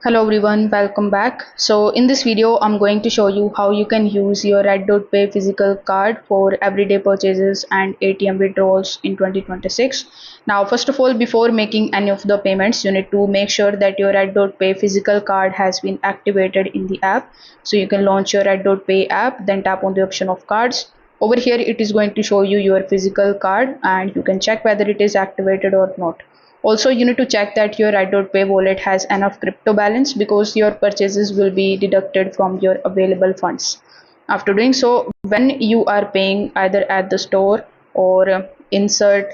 Hello everyone, welcome back. So in this video, I'm going to show you how you can use your RedotPay physical card for everyday purchases and ATM withdrawals in 2026. Now, first of all, before making any of the payments, you need to make sure that your RedotPay physical card has been activated in the app. So you can launch your RedotPay app, then tap on the option of cards. Over here, it is going to show you your physical card and you can check whether it is activated or not. Also, you need to check that your RedotPay wallet has enough crypto balance because your purchases will be deducted from your available funds. After doing so, when you are paying either at the store or insert,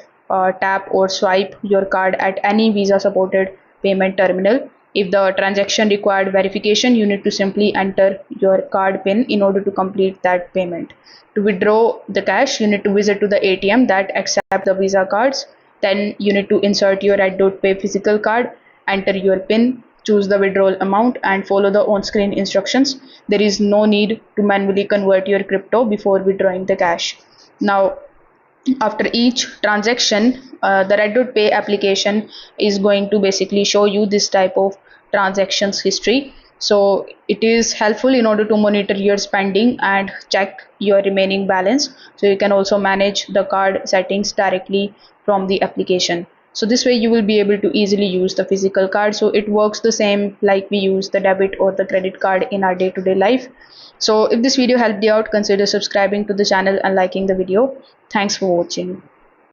tap or swipe your card at any Visa supported payment terminal, if the transaction required verification, you need to simply enter your card PIN in order to complete that payment. To withdraw the cash, you need to visit to the ATM that accept the Visa cards. Then you need to insert your RedotPay physical card, enter your PIN, choose the withdrawal amount and follow the on-screen instructions. There is no need to manually convert your crypto before withdrawing the cash. Now, after each transaction, the RedotPay application is going to basically show you this type of transactions history. So it is helpful in order to monitor your spending and check your remaining balance. So you can also manage the card settings directly from the application. So this way you will be able to easily use the physical card. So it works the same like we use the debit or the credit card in our day-to-day life. So if this video helped you out, consider subscribing to the channel and liking the video. Thanks for watching.